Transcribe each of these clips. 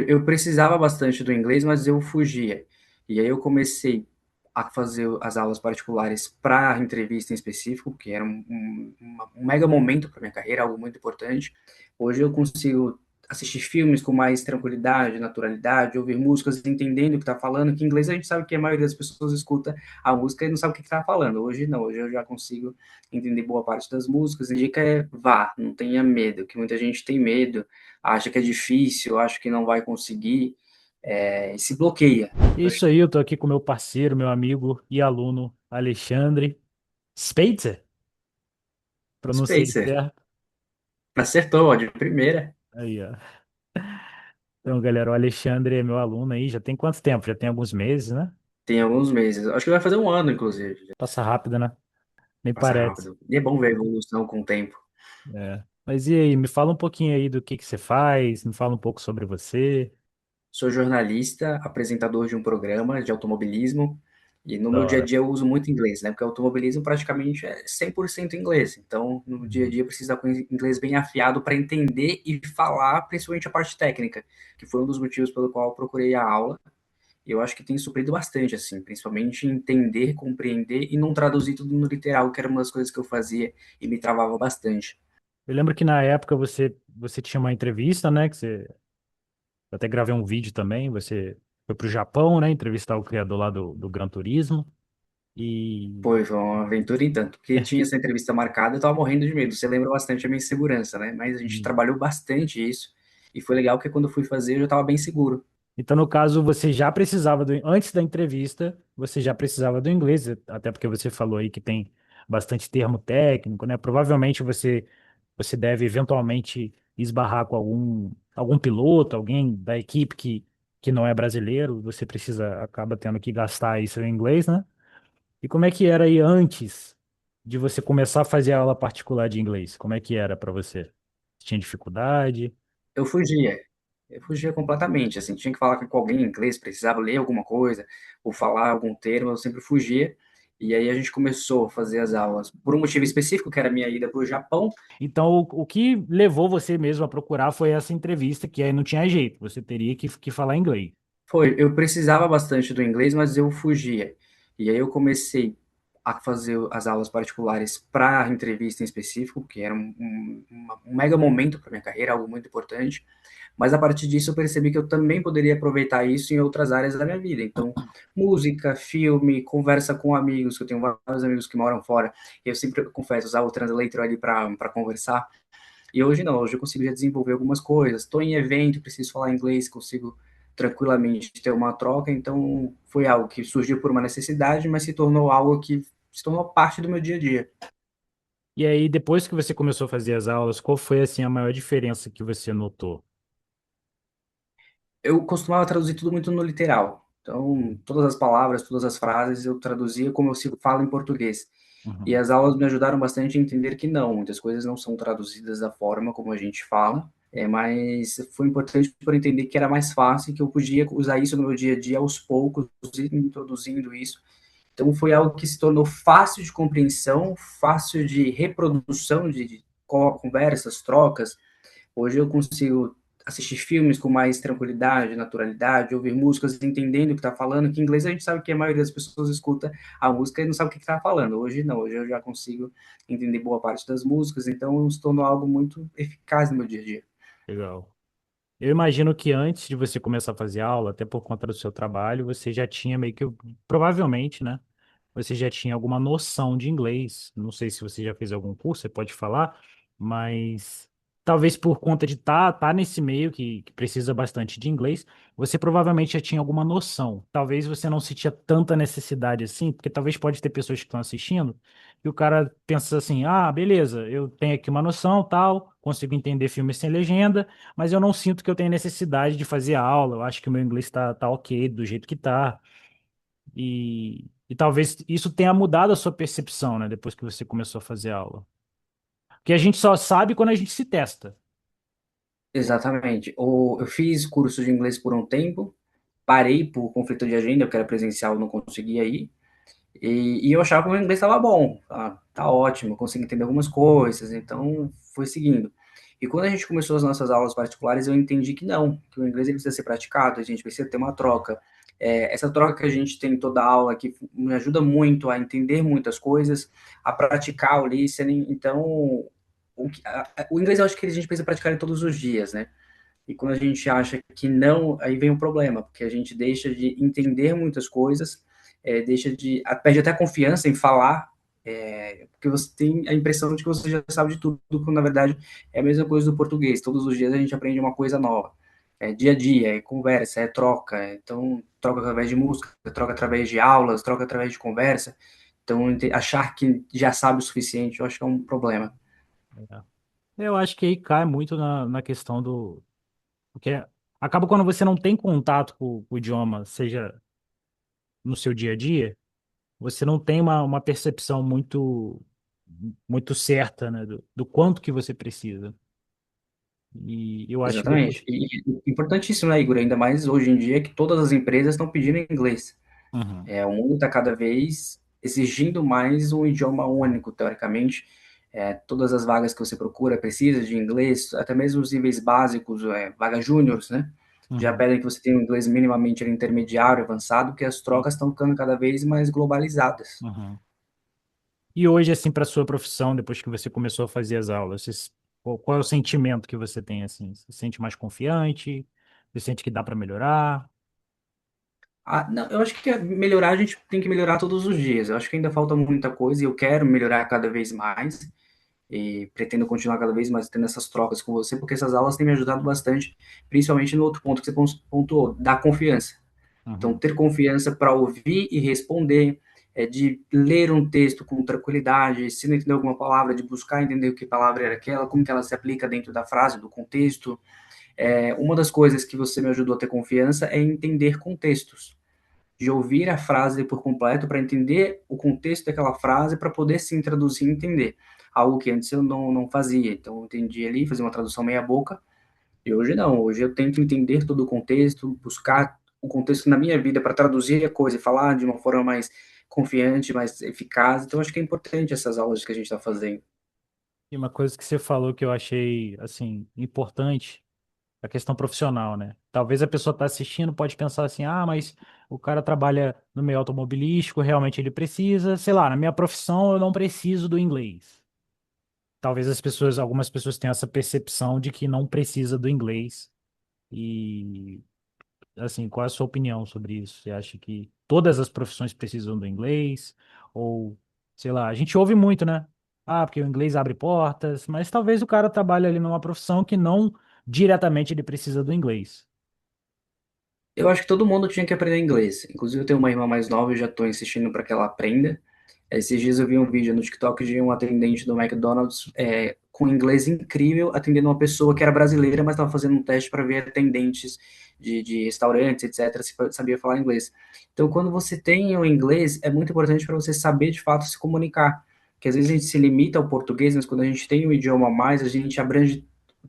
Eu precisava bastante do inglês, mas eu fugia. E aí eu comecei a fazer as aulas particulares para entrevista em específico, que era um mega momento para minha carreira, algo muito importante. Hoje eu consigo assistir filmes com mais tranquilidade, naturalidade, ouvir músicas entendendo o que está falando, que em inglês a gente sabe que a maioria das pessoas escuta a música e não sabe o que está falando. Hoje não, hoje eu já consigo entender boa parte das músicas. A dica é vá, não tenha medo, que muita gente tem medo, acha que é difícil, acha que não vai conseguir, e se bloqueia. É isso aí, eu tô aqui com meu parceiro, meu amigo e aluno Alexandre Speitzer, pronunciei Spacer, certo. acertou, ó, de primeira. Aí, ó. Então, galera, o Alexandre é meu aluno aí, já tem quanto tempo? Já tem alguns meses, né? Tem alguns meses, acho que vai fazer um ano, inclusive. Passa rápido, né? Nem Passa parece. rápido. E é bom ver a evolução com o tempo. É. Mas e aí, me fala um pouquinho aí do que você faz, me fala um pouco sobre você. Sou jornalista, apresentador de um programa de automobilismo, e no Da meu dia a hora. dia eu uso muito inglês, né? Porque automobilismo praticamente é 100% inglês. Então, no dia a Uhum. dia precisa com inglês bem afiado para entender e falar, principalmente a parte técnica, que foi um dos motivos pelo qual eu procurei a aula. E eu acho que tem suprido bastante, assim, principalmente entender, compreender e não traduzir tudo no literal, que era uma das coisas que eu fazia e me travava bastante. Eu lembro que na época você tinha uma entrevista, né? Eu até gravei um vídeo também. Você foi pro Japão, né? Entrevistar o criador lá do Gran Turismo. E Foi uma aventura em tanto, porque tinha essa entrevista marcada, eu tava morrendo de medo. Você lembra bastante a minha insegurança, né? Mas a gente trabalhou bastante isso, e foi legal que quando eu fui fazer eu já tava bem seguro. Então, no caso, você já precisava antes da entrevista, você já precisava do inglês, até porque você falou aí que tem bastante termo técnico, né? Provavelmente você deve eventualmente esbarrar com algum piloto, alguém da equipe que não é brasileiro, você acaba tendo que gastar aí seu inglês, né? E como é que era aí antes de você começar a fazer a aula particular de inglês? Como é que era para você? Tinha dificuldade? Eu fugia, eu fugia completamente, assim, tinha que falar com alguém em inglês, precisava ler alguma coisa, ou falar algum termo, eu sempre fugia. E aí a gente começou a fazer as aulas por um motivo específico, que era a minha ida para o Japão. Então, o que levou você mesmo a procurar foi essa entrevista, que aí não tinha jeito, você teria que falar inglês. Foi, eu precisava bastante do inglês, mas eu fugia. E aí eu comecei a fazer as aulas particulares para entrevista em específico, que era um mega momento para minha carreira, algo muito importante. Mas a partir disso eu percebi que eu também poderia aproveitar isso em outras áreas da minha vida. Então, música, filme, conversa com amigos, que eu tenho vários amigos que moram fora, e eu sempre, confesso, usava o translator ali para conversar. E hoje não, hoje eu consigo já desenvolver algumas coisas. Estou em evento, preciso falar inglês, consigo tranquilamente ter uma troca. Então, foi algo que surgiu por uma necessidade, mas se tornou algo que se tornou parte do meu dia a dia. E aí, depois que você começou a fazer as aulas, qual foi assim a maior diferença que você notou? Eu costumava traduzir tudo muito no literal. Então, todas as palavras, todas as frases eu traduzia como eu falo em português. E Uhum. as aulas me ajudaram bastante a entender que não, muitas coisas não são traduzidas da forma como a gente fala, mas foi importante para entender que era mais fácil, que eu podia usar isso no meu dia a dia aos poucos, introduzindo isso. Então foi algo que se tornou fácil de compreensão, fácil de reprodução de conversas, trocas. Hoje eu consigo assistir filmes com mais tranquilidade, naturalidade, ouvir músicas entendendo o que está falando, que em inglês a gente sabe que a maioria das pessoas escuta a música e não sabe o que está falando. Hoje não, hoje eu já consigo entender boa parte das músicas, então se tornou algo muito eficaz no meu dia a dia. Legal. Eu imagino que antes de você começar a fazer aula, até por conta do seu trabalho, você já tinha meio que, provavelmente, né? Você já tinha alguma noção de inglês. Não sei se você já fez algum curso, você pode falar, mas talvez por conta de tá nesse meio que precisa bastante de inglês, você provavelmente já tinha alguma noção. Talvez você não sentia tanta necessidade assim, porque talvez pode ter pessoas que estão assistindo e o cara pensa assim: ah, beleza, eu tenho aqui uma noção, tal, consigo entender filmes sem legenda, mas eu não sinto que eu tenho necessidade de fazer aula. Eu acho que o meu inglês tá ok do jeito que tá. E talvez isso tenha mudado a sua percepção, né, depois que você começou a fazer aula. Porque a gente só sabe quando a gente se testa. Exatamente. Eu fiz curso de inglês por um tempo, parei por conflito de agenda, porque era presencial, não conseguia ir. E eu achava que o meu inglês estava bom, tá ótimo, eu consegui entender algumas coisas, então fui seguindo. E quando a gente começou as nossas aulas particulares, eu entendi que não, que o inglês ele precisa ser praticado, a gente precisa ter uma troca. Essa troca que a gente tem em toda a aula, que me ajuda muito a entender muitas coisas, a praticar o listening. Então, o inglês eu acho que a gente precisa praticar em todos os dias, né? E quando a gente acha que não, aí vem o problema, porque a gente deixa de entender muitas coisas, perde até a confiança em falar, porque você tem a impressão de que você já sabe de tudo, quando na verdade é a mesma coisa do português. Todos os dias a gente aprende uma coisa nova. É dia a dia, é conversa, é troca. Então, troca através de música, troca através de aulas, troca através de conversa. Então, achar que já sabe o suficiente, eu acho que é um problema. É. Eu acho que aí cai muito na questão do. Porque acaba quando você não tem contato com o idioma, seja no seu dia a dia, você não tem uma percepção muito certa, né, do quanto que você precisa. E eu acho que depois. Exatamente. E importantíssimo, né, Igor? Ainda mais hoje em dia que todas as empresas estão pedindo inglês. Uhum, O mundo está cada vez exigindo mais um idioma único, teoricamente. Todas as vagas que você procura precisa de inglês, até mesmo os níveis básicos, vaga júniores, né? Já uhum, pedem que você tenha um inglês minimamente ali, intermediário, avançado, porque as sim, trocas estão ficando cada vez mais globalizadas. uhum. E hoje, assim, para sua profissão, depois que você começou a fazer as aulas, qual é o sentimento que você tem, assim? Você se sente mais confiante? Você sente que dá para melhorar? Não, eu acho que melhorar, a gente tem que melhorar todos os dias. Eu acho que ainda falta muita coisa e eu quero melhorar cada vez mais. E pretendo continuar cada vez mais tendo essas trocas com você, porque essas aulas têm me ajudado bastante, principalmente no outro ponto que você pontuou, da confiança. Então, Uhum, ter confiança para ouvir e responder, de ler um texto com tranquilidade, se não entender alguma palavra, de buscar entender o que palavra era aquela, como que ela se aplica dentro da frase, do contexto. Uma das coisas que você me ajudou a ter confiança é entender contextos, de ouvir a frase por completo para entender o contexto daquela frase para poder sim traduzir e entender. Algo que antes eu não fazia. Então eu entendi ali, fazia uma tradução meia boca, e hoje não. Hoje eu tento entender todo o contexto, buscar o contexto na minha vida para traduzir a coisa e falar de uma forma mais confiante, mais eficaz. Então acho que é importante essas aulas que a gente está fazendo. e uma coisa que você falou que eu achei, assim, importante, a questão profissional, né? Talvez a pessoa está assistindo, pode pensar assim, ah, mas o cara trabalha no meio automobilístico, realmente ele precisa, sei lá, na minha profissão eu não preciso do inglês. Talvez algumas pessoas tenham essa percepção de que não precisa do inglês. E, assim, qual é a sua opinião sobre isso? Você acha que todas as profissões precisam do inglês? Ou, sei lá, a gente ouve muito, né? Ah, porque o inglês abre portas, mas talvez o cara trabalhe ali numa profissão que não diretamente ele precisa do inglês. Eu acho que todo mundo tinha que aprender inglês. Inclusive, eu tenho uma irmã mais nova e já estou insistindo para que ela aprenda. Esses dias eu vi um vídeo no TikTok de um atendente do McDonald's com inglês incrível, atendendo uma pessoa que era brasileira, mas estava fazendo um teste para ver atendentes de restaurantes, etc., se sabia falar inglês. Então, quando você tem o inglês, é muito importante para você saber de fato se comunicar. Porque às vezes a gente se limita ao português, mas quando a gente tem um idioma a mais, a gente abrange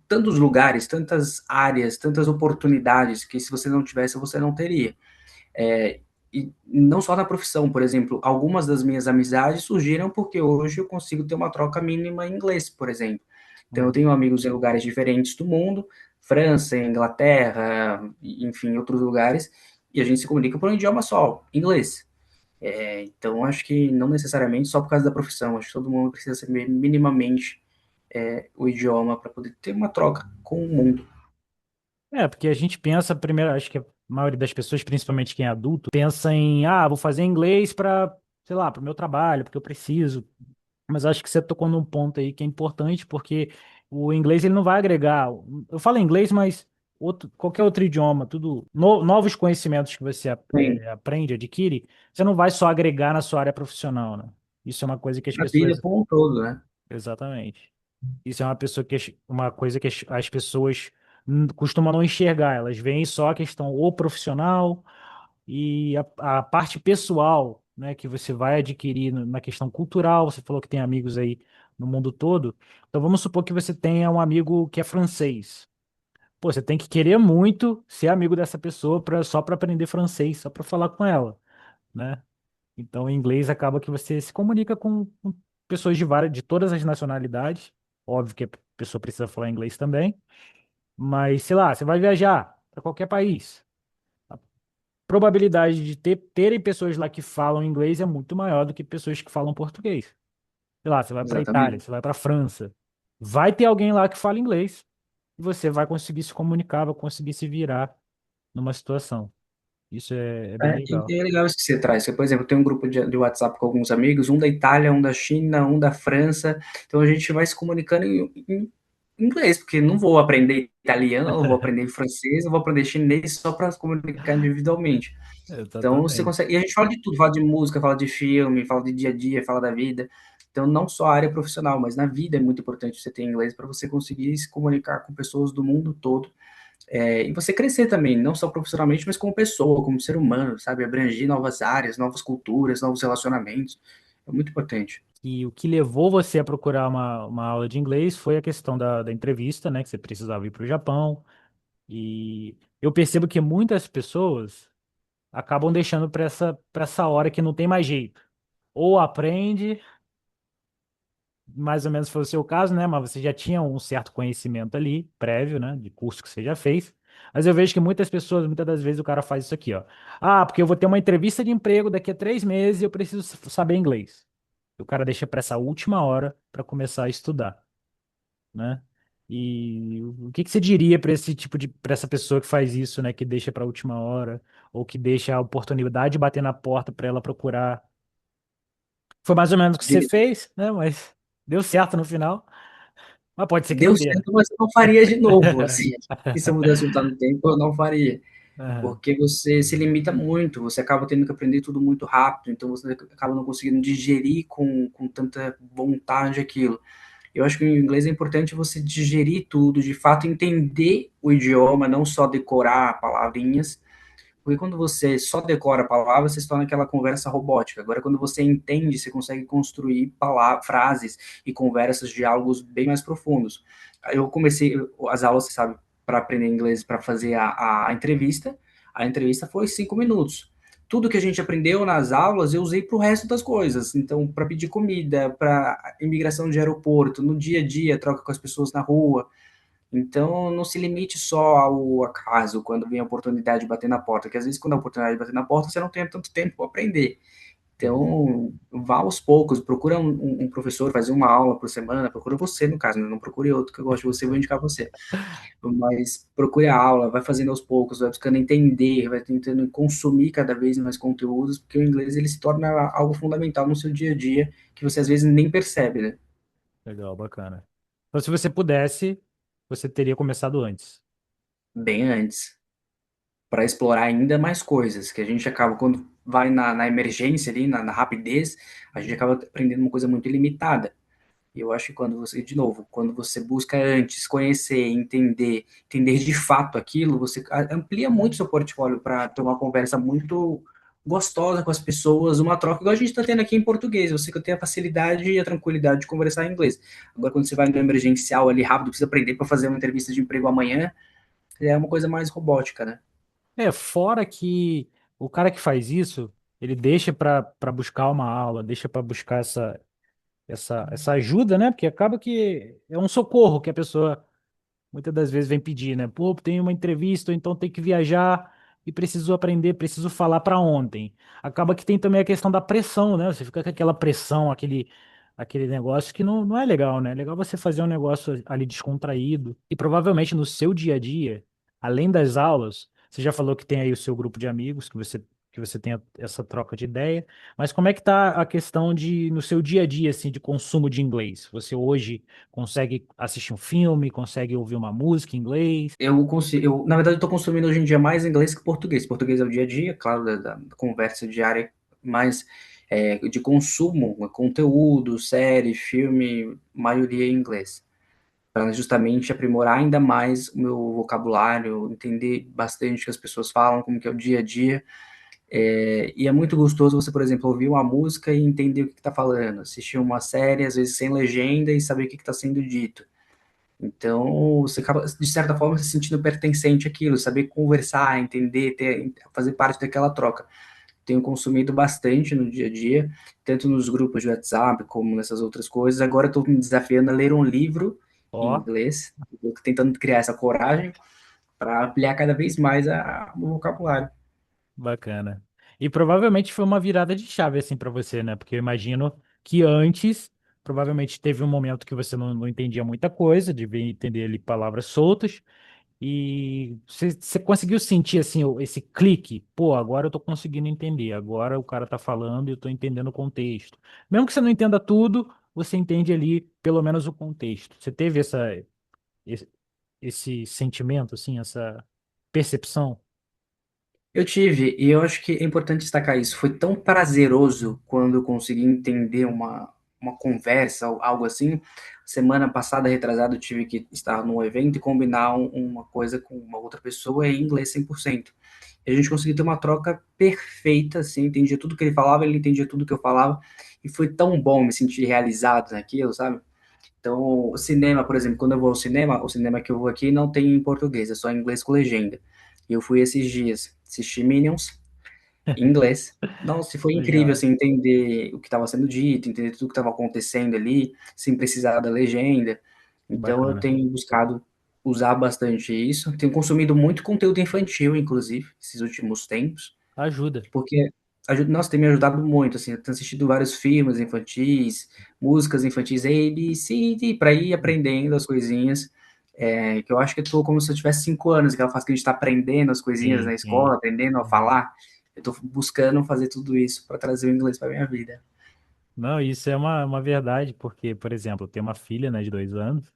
tantos lugares, tantas áreas, tantas oportunidades que se você não tivesse, você não teria. É, e não só na profissão, por exemplo, algumas das minhas amizades surgiram porque hoje eu consigo ter uma troca mínima em inglês, por exemplo. Então eu Uhum. tenho amigos em lugares diferentes do mundo, França, Inglaterra, enfim, outros lugares, e a gente se comunica por um idioma só, inglês. Então acho que não necessariamente só por causa da profissão, acho que todo mundo precisa saber minimamente o idioma para poder ter uma troca com o mundo. É, porque a gente pensa primeiro, acho que a maioria das pessoas, principalmente quem é adulto, pensa em, ah, vou fazer inglês para, sei lá, para o meu trabalho, porque eu preciso. Mas acho que você tocou num ponto aí que é importante, porque o inglês ele não vai agregar. Eu falo inglês, mas qualquer outro idioma, novos conhecimentos que você Sim, aprende, adquire, você não vai só agregar na sua área profissional, né? Isso é uma coisa que as na vida pessoas. como um todo, né? Exatamente. Isso é uma coisa que as pessoas costumam não enxergar. Elas veem só a questão ou profissional e a parte pessoal, né, que você vai adquirir na questão cultural. Você falou que tem amigos aí no mundo todo. Então vamos supor que você tenha um amigo que é francês. Pô, você tem que querer muito ser amigo dessa pessoa só para aprender francês, só para falar com ela, né? Então, em inglês acaba que você se comunica com pessoas de todas as nacionalidades. Óbvio que pessoa precisa falar inglês também. Mas, sei lá, você vai viajar para qualquer país. A probabilidade de terem pessoas lá que falam inglês é muito maior do que pessoas que falam português. Sei lá, você vai para Itália, Exatamente. você vai para França. Vai ter alguém lá que fala inglês e você vai conseguir se comunicar, vai conseguir se virar numa situação. Isso é bem E legal. é legal isso que você traz. Por exemplo, tem um grupo de WhatsApp com alguns amigos, um da Itália, um da China, um da França. Então a gente vai se comunicando em inglês, porque não vou aprender italiano, não vou aprender francês, não vou aprender chinês só para se comunicar individualmente. Então você Exatamente. consegue. E a gente fala de tudo, fala de música, fala de filme, fala de dia a dia, fala da vida. Então, não só a área profissional, mas na vida é muito importante você ter inglês para você conseguir se comunicar com pessoas do mundo todo. E você crescer também, não só profissionalmente, mas como pessoa, como ser humano, sabe? Abranger novas áreas, novas culturas, novos relacionamentos. É muito importante. E o que levou você a procurar uma aula de inglês foi a questão da entrevista, né? Que você precisava ir para o Japão. E eu percebo que muitas pessoas acabam deixando para essa hora que não tem mais jeito. Ou aprende, mais ou menos foi o seu caso, né? Mas você já tinha um certo conhecimento ali, prévio, né? De curso que você já fez. Mas eu vejo que muitas pessoas, muitas das vezes, o cara faz isso aqui, ó. Ah, porque eu vou ter uma entrevista de emprego daqui a 3 meses e eu preciso saber inglês. E o cara deixa para essa última hora para começar a estudar, né? E o que que você diria para esse tipo de, para essa pessoa que faz isso, né? Que deixa para a última hora, ou que deixa a oportunidade de bater na porta para ela procurar. Foi mais ou menos o que você fez, né? Mas deu certo no final. Mas pode ser que Deu não dê, né? certo, mas eu não faria de novo, assim. E se eu pudesse voltar no tempo, eu não faria. Aham, Porque você se limita muito, você acaba tendo que aprender tudo muito rápido, então você acaba não conseguindo digerir com tanta vontade aquilo. Eu acho que o inglês é importante você digerir tudo, de fato entender o idioma, não só decorar palavrinhas, porque quando você só decora a palavra, você se torna aquela conversa robótica. Agora, quando você entende, você consegue construir frases e conversas, diálogos bem mais profundos. Eu comecei as aulas, você sabe, para aprender inglês, para fazer a entrevista. A entrevista foi 5 minutos. Tudo que a gente aprendeu nas aulas, eu usei para o resto das coisas. Então, para pedir comida, para imigração de aeroporto, no dia a dia, troca com as pessoas na rua. Então, não se limite só ao acaso, quando vem a oportunidade de bater na porta, que às vezes quando a oportunidade de bater na porta, você não tem tanto tempo para aprender. uhum. Então, vá aos poucos, procura um professor, fazer uma aula por semana, procura você, no caso, né? Não procure outro que eu gosto de você, vou indicar você. Mas procure a aula, vai fazendo aos poucos, vai buscando entender, vai tentando consumir cada vez mais conteúdos, porque o inglês ele se torna algo fundamental no seu dia a dia, que você às vezes nem percebe, né? Legal, bacana. Então, se você pudesse, você teria começado antes. Bem antes. Para explorar ainda mais coisas, que a gente acaba, quando vai na emergência ali, na rapidez, a gente acaba aprendendo uma coisa muito limitada. E eu acho que quando você, de novo, quando você busca antes conhecer, entender de fato aquilo, você amplia muito seu portfólio para ter uma conversa muito gostosa com as pessoas, uma troca, igual a gente está tendo aqui em português. Você que tem a facilidade e a tranquilidade de conversar em inglês. Agora, quando você vai no emergencial ali rápido, precisa aprender para fazer uma entrevista de emprego amanhã, é uma coisa mais robótica, né? É, fora que o cara que faz isso, ele deixa para buscar uma aula, deixa para buscar essa ajuda, né? Porque acaba que é um socorro que a pessoa muitas das vezes vem pedir, né? Pô, tem uma entrevista, ou então tem que viajar e preciso aprender, preciso falar para ontem. Acaba que tem também a questão da pressão, né? Você fica com aquela pressão, aquele negócio que não é legal, né? É legal você fazer um negócio ali descontraído. E provavelmente no seu dia a dia, além das aulas, você já falou que tem aí o seu grupo de amigos, que você tem essa troca de ideia, mas como é que tá a questão de, no seu dia a dia, assim, de consumo de inglês? Você hoje consegue assistir um filme, consegue ouvir uma música em inglês. Na verdade, eu estou consumindo hoje em dia mais inglês que português. Português é o dia a dia, claro, da conversa diária, mas de consumo, conteúdo, série, filme, maioria em inglês. Para justamente aprimorar ainda mais o meu vocabulário, entender bastante o que as pessoas falam, como que é o dia a dia. E é muito gostoso você, por exemplo, ouvir uma música e entender o que está falando, assistir uma série, às vezes sem legenda, e saber o que está sendo dito. Então, você acaba, de certa forma, se sentindo pertencente àquilo, saber conversar, entender, fazer parte daquela troca. Tenho consumido bastante no dia a dia, tanto nos grupos de WhatsApp como nessas outras coisas. Agora estou me desafiando a ler um livro em Ó, inglês. Eu tô tentando criar essa coragem para ampliar cada vez mais o vocabulário. bacana. E provavelmente foi uma virada de chave assim para você, né? Porque eu imagino que antes, provavelmente teve um momento que você não entendia muita coisa, devia entender ali palavras soltas. E você conseguiu sentir assim esse clique? Pô, agora eu tô conseguindo entender. Agora o cara tá falando e eu tô entendendo o contexto. Mesmo que você não entenda tudo, você entende ali pelo menos o contexto. Você teve esse, esse sentimento, assim, essa percepção? Eu tive, e eu acho que é importante destacar isso. Foi tão prazeroso quando eu consegui entender uma conversa, ou algo assim. Semana passada, retrasada, eu tive que estar num evento e combinar uma coisa com uma outra pessoa em inglês 100%. E a gente conseguiu ter uma troca perfeita, assim, entendia tudo que ele falava, ele entendia tudo que eu falava, e foi tão bom me sentir realizado naquilo, sabe? Então, o cinema, por exemplo, quando eu vou ao cinema, o cinema que eu vou aqui não tem em português, é só em inglês com legenda. E eu fui esses dias assistir Minions em inglês. Nossa, foi incrível, Legal. assim, entender o que estava sendo dito, entender tudo que estava acontecendo ali, sem precisar da legenda. Então, eu Bacana. tenho buscado usar bastante isso. Tenho consumido muito conteúdo infantil, inclusive, esses últimos tempos. Ajuda. Porque nossa, tem me ajudado muito, assim, eu tenho assistido vários filmes infantis, músicas infantis, A, B, C, D, para ir aprendendo as coisinhas, que eu acho que eu tô como se eu tivesse 5 anos, aquela fase que a gente está aprendendo as coisinhas na Sim, escola, sim. aprendendo a Uhum. falar, eu tô buscando fazer tudo isso para trazer o inglês para minha vida. Não, isso é uma verdade, porque, por exemplo, eu tenho uma filha, né, de 2 anos,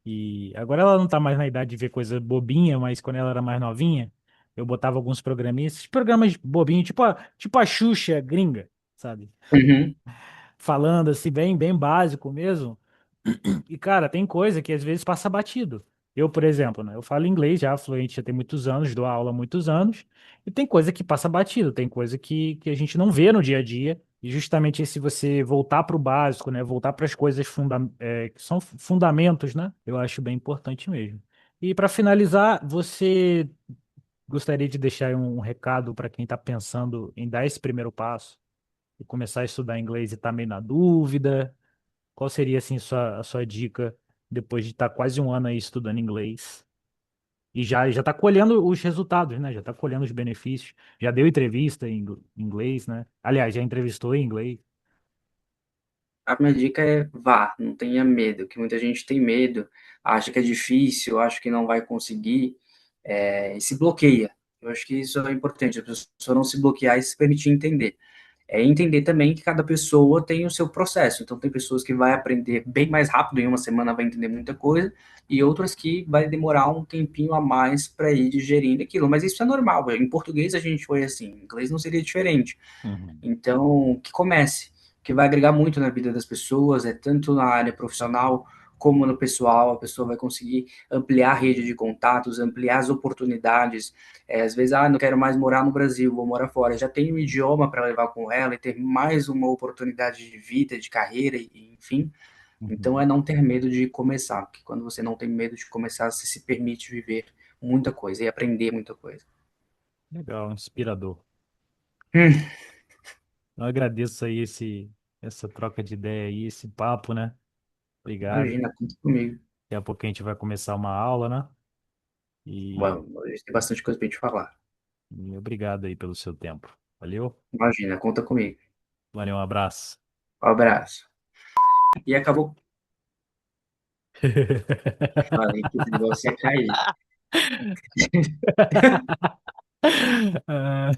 e agora ela não tá mais na idade de ver coisa bobinha, mas quando ela era mais novinha, eu botava alguns programinhas, esses programas bobinhos, tipo a Xuxa gringa, sabe? Uhum. Falando assim, bem básico mesmo. E, cara, tem coisa que às vezes passa batido. Eu, por exemplo, né, eu falo inglês já fluente, já tem muitos anos, dou aula há muitos anos, e tem coisa que passa batido, tem coisa que a gente não vê no dia a dia, e justamente se você voltar para o básico, né, voltar para as coisas que são fundamentos, né, eu acho bem importante mesmo. E para finalizar, você gostaria de deixar aí um recado para quem está pensando em dar esse primeiro passo e começar a estudar inglês e está meio na dúvida? Qual seria, assim, a sua dica depois de estar quase um ano aí estudando inglês? E já está colhendo os resultados, né? Já está colhendo os benefícios. Já deu entrevista em inglês, né? Aliás, já entrevistou em inglês. A minha dica é vá, não tenha medo, que muita gente tem medo, acha que é difícil, acha que não vai conseguir, e se bloqueia. Eu acho que isso é importante, a pessoa não se bloquear e se permitir entender. É entender também que cada pessoa tem o seu processo. Então, tem pessoas que vai aprender bem mais rápido, em uma semana vai entender muita coisa, e outras que vai demorar um tempinho a mais para ir digerindo aquilo. Mas isso é normal. Em português a gente foi assim, em inglês não seria diferente. Uhum. Então, que comece, que vai agregar muito na vida das pessoas, tanto na área profissional como no pessoal, a pessoa vai conseguir ampliar a rede de contatos, ampliar as oportunidades. Às vezes, não quero mais morar no Brasil, vou morar fora. Já tenho um idioma para levar com ela e ter mais uma oportunidade de vida, de carreira, enfim. Então, é Uhum. não ter medo de começar, porque quando você não tem medo de começar, você se permite viver muita coisa e aprender muita coisa. Legal, inspirador. Hum, Eu agradeço aí essa troca de ideia aí, esse papo, né? Obrigado. Imagina, conta comigo. Daqui a pouco a gente vai começar uma aula, né? E, Bom, a gente tem bastante coisa para gente falar. e obrigado aí pelo seu tempo. Valeu? Imagina, conta comigo. Valeu, um abraço. Um abraço. E acabou. Falei que esse negócio ia cair. Ah,